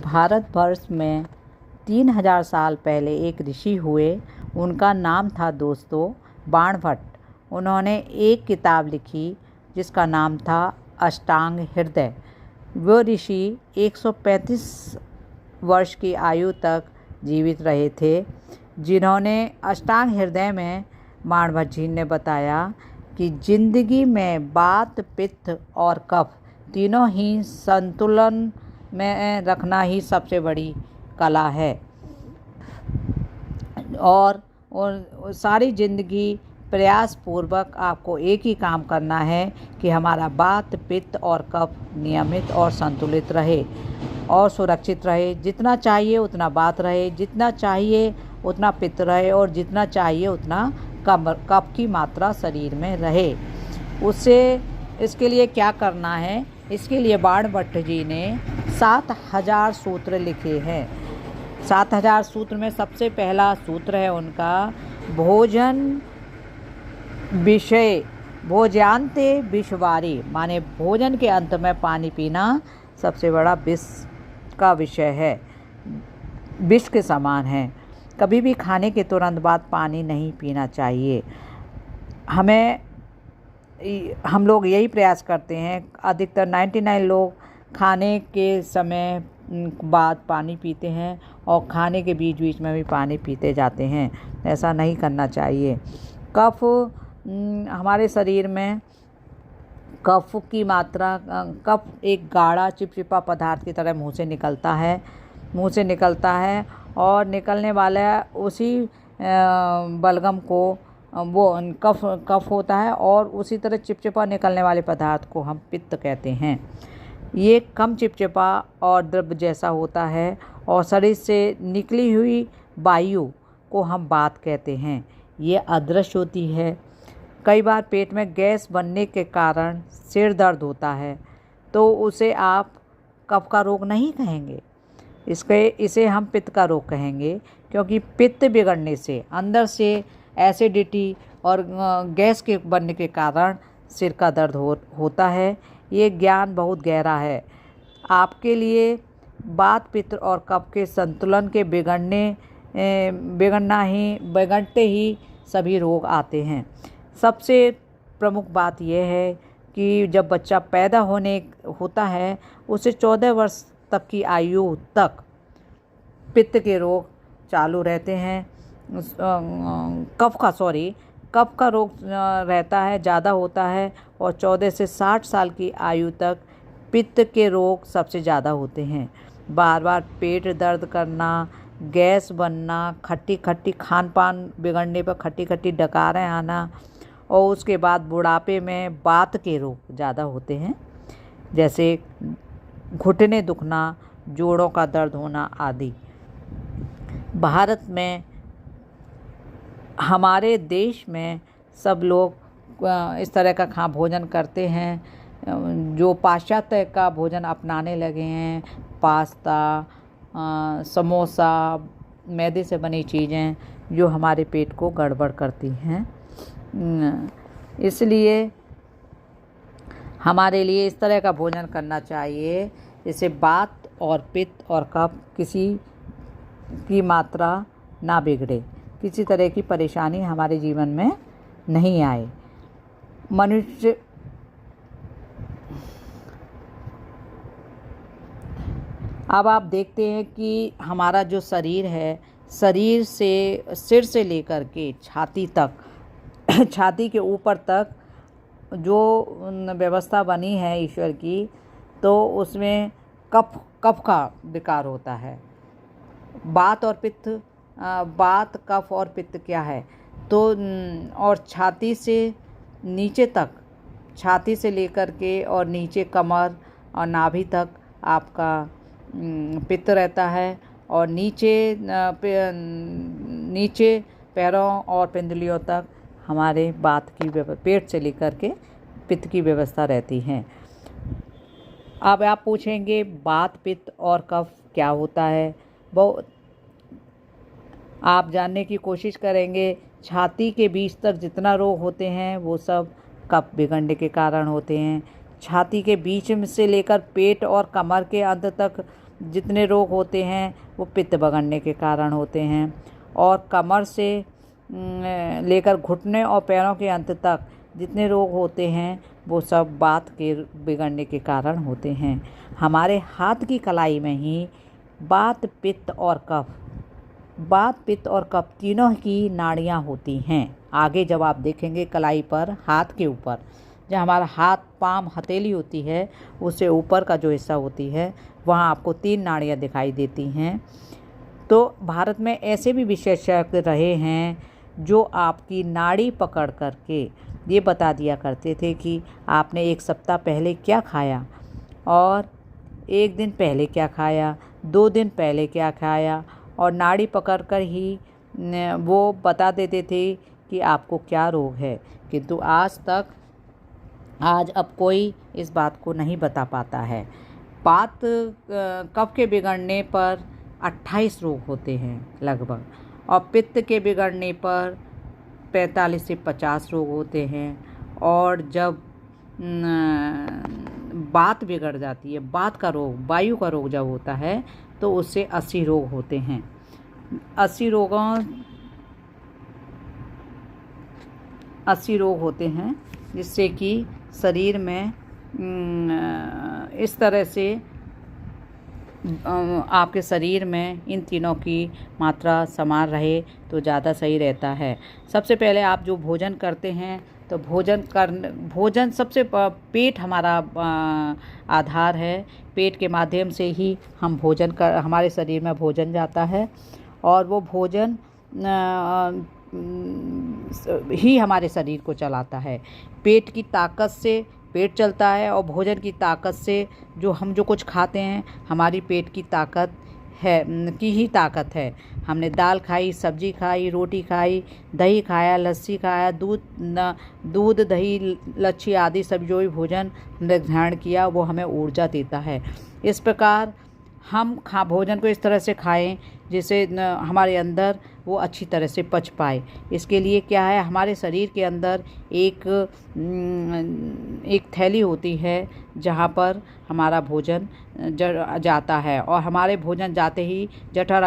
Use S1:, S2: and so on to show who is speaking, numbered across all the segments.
S1: भारतवर्ष में 3000 साल पहले एक ऋषि हुए। उनका नाम था दोस्तों बाणभट्ट। उन्होंने एक किताब लिखी जिसका नाम था अष्टांग हृदय। वो ऋषि 135 वर्ष की आयु तक जीवित रहे थे। जिन्होंने अष्टांग हृदय में बाणभट्ट जी ने बताया कि जिंदगी में वात, पित्त और कफ तीनों ही संतुलन में रखना ही सबसे बड़ी कला है। और सारी ज़िंदगी प्रयास पूर्वक आपको एक ही काम करना है कि हमारा वात, पित्त और कफ नियमित और संतुलित रहे और सुरक्षित रहे। जितना चाहिए उतना वात रहे, जितना चाहिए उतना पित्त रहे और जितना चाहिए उतना कफ की मात्रा शरीर में रहे। इसके लिए क्या करना है? इसके लिए बाणभट्ट जी ने 7000 सूत्र लिखे हैं। 7000 सूत्र में सबसे पहला सूत्र है उनका भोजन विषय भोज्यांते विषवारी, माने भोजन के अंत में पानी पीना सबसे बड़ा विष का विषय है, विष के समान है। कभी भी खाने के तुरंत बाद पानी नहीं पीना चाहिए। हम लोग यही प्रयास करते हैं। अधिकतर 99 लोग खाने के समय बाद पानी पीते हैं और खाने के बीच बीच में भी पानी पीते जाते हैं। ऐसा नहीं करना चाहिए। कफ हमारे शरीर में कफ की मात्रा, कफ एक गाढ़ा चिपचिपा पदार्थ की तरह मुंह से निकलता है और निकलने वाला उसी बलगम को वो कफ होता है और उसी तरह चिपचिपा निकलने वाले पदार्थ को हम पित्त कहते हैं। ये कम चिपचिपा और द्रव जैसा होता है और शरीर से निकली हुई वायु को हम वात कहते हैं। ये अदृश्य होती है। कई बार पेट में गैस बनने के कारण सिर दर्द होता है तो उसे आप कफ का रोग नहीं कहेंगे, इसे हम पित्त का रोग कहेंगे, क्योंकि पित्त बिगड़ने से अंदर से एसिडिटी और गैस के बनने के कारण सिर का दर्द होता है। ये ज्ञान बहुत गहरा है। आपके लिए वात, पित्त और कफ के संतुलन के बिगड़ते ही सभी रोग आते हैं। सबसे प्रमुख बात यह है कि जब बच्चा पैदा होता है उसे 14 वर्ष तक की आयु तक पित्त के रोग चालू रहते हैं। कफ का रोग रहता है, ज़्यादा होता है और 14 से 60 साल की आयु तक पित्त के रोग सबसे ज़्यादा होते हैं। बार बार पेट दर्द करना, गैस बनना, खट्टी खान पान बिगड़ने पर खट्टी डकारें आना और उसके बाद बुढ़ापे में वात के रोग ज़्यादा होते हैं, जैसे घुटने दुखना, जोड़ों का दर्द होना आदि। भारत में, हमारे देश में सब लोग इस तरह का भोजन करते हैं जो पाश्चात्य का भोजन अपनाने लगे हैं। पास्ता, समोसा, मैदे से बनी चीज़ें जो हमारे पेट को गड़बड़ करती हैं। इसलिए हमारे लिए इस तरह का भोजन करना चाहिए जिससे वात और पित्त और कफ किसी की मात्रा ना बिगड़े, किसी तरह की परेशानी हमारे जीवन में नहीं आए। मनुष्य अब आप देखते हैं कि हमारा जो शरीर है, सिर से लेकर के छाती तक, छाती के ऊपर तक जो व्यवस्था बनी है ईश्वर की, तो उसमें कफ का विकार होता है। वात, कफ और पित्त क्या है तो, और छाती से नीचे तक, छाती से लेकर के और नीचे कमर और नाभि तक आपका पित्त रहता है और नीचे पैरों और पिंडलियों तक हमारे पेट से लेकर के पित्त की व्यवस्था रहती है। अब आप पूछेंगे वात, पित्त और कफ क्या होता है? वो आप जानने की कोशिश करेंगे। छाती के बीच तक जितना रोग होते हैं वो सब कफ बिगड़ने के कारण होते हैं। छाती के बीच में से लेकर पेट और कमर के अंत तक जितने रोग होते हैं वो पित्त बिगड़ने के कारण होते हैं। और कमर से लेकर घुटने और पैरों के अंत तक जितने रोग होते हैं वो सब वात के बिगड़ने के कारण होते हैं। हमारे हाथ की कलाई में ही वात, पित्त और कफ तीनों की नाड़ियाँ होती हैं। आगे जब आप देखेंगे कलाई पर, हाथ के ऊपर, जब हमारा हाथ, पाम, हथेली होती है, उससे ऊपर का जो हिस्सा होती है वहाँ आपको 3 नाड़ियाँ दिखाई देती हैं। तो भारत में ऐसे भी विशेषज्ञ रहे हैं जो आपकी नाड़ी पकड़ करके ये बता दिया करते थे कि आपने 1 सप्ताह पहले क्या खाया और 1 दिन पहले क्या खाया, 2 दिन पहले क्या खाया, और नाड़ी पकड़कर ही वो बता देते थे कि आपको क्या रोग है। किंतु आज अब कोई इस बात को नहीं बता पाता है। कफ के बिगड़ने पर 28 रोग होते हैं लगभग, और पित्त के बिगड़ने पर 45 से 50 रोग होते हैं, और जब वात बिगड़ जाती है, वात का रोग, वायु का रोग जब होता है तो उससे 80 रोग होते हैं। 80 रोग होते हैं, जिससे कि शरीर में इस तरह से आपके शरीर में इन तीनों की मात्रा समान रहे तो ज़्यादा सही रहता है। सबसे पहले आप जो भोजन करते हैं तो भोजन सबसे पेट हमारा आधार है। पेट के माध्यम से ही हमारे शरीर में भोजन जाता है, और वो भोजन ही हमारे शरीर को चलाता है। पेट की ताकत से पेट चलता है, और भोजन की ताकत से जो कुछ खाते हैं हमारी पेट की ताकत है। हमने दाल खाई, सब्जी खाई, रोटी खाई, दही खाया, लस्सी खाया, दूध, दही, लच्छी आदि सब जो भी भोजन हमने ग्रहण किया वो हमें ऊर्जा देता है। इस प्रकार हम भोजन को इस तरह से खाएं जिससे हमारे अंदर वो अच्छी तरह से पच पाए। इसके लिए क्या है, हमारे शरीर के अंदर एक थैली होती है जहाँ पर हमारा भोजन जाता है, और हमारे भोजन जाते ही जठर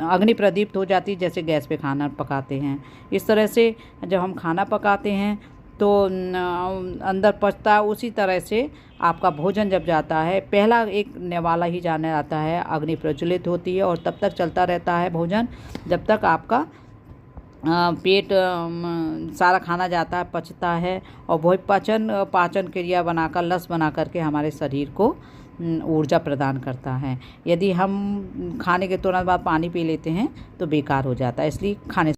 S1: अग्नि प्रदीप्त हो जाती, जैसे गैस पे खाना पकाते हैं। इस तरह से जब हम खाना पकाते हैं तो अंदर पचता है। उसी तरह से आपका भोजन जब जाता है, पहला एक नेवाला ही जाने आता है, अग्नि प्रज्वलित होती है, और तब तक चलता रहता है भोजन जब तक आपका पेट सारा खाना जाता है, पचता है, और वही पाचन क्रिया बनाकर, लस बना करके हमारे शरीर को ऊर्जा प्रदान करता है। यदि हम खाने के तुरंत बाद पानी पी लेते हैं तो बेकार हो जाता है। इसलिए खाने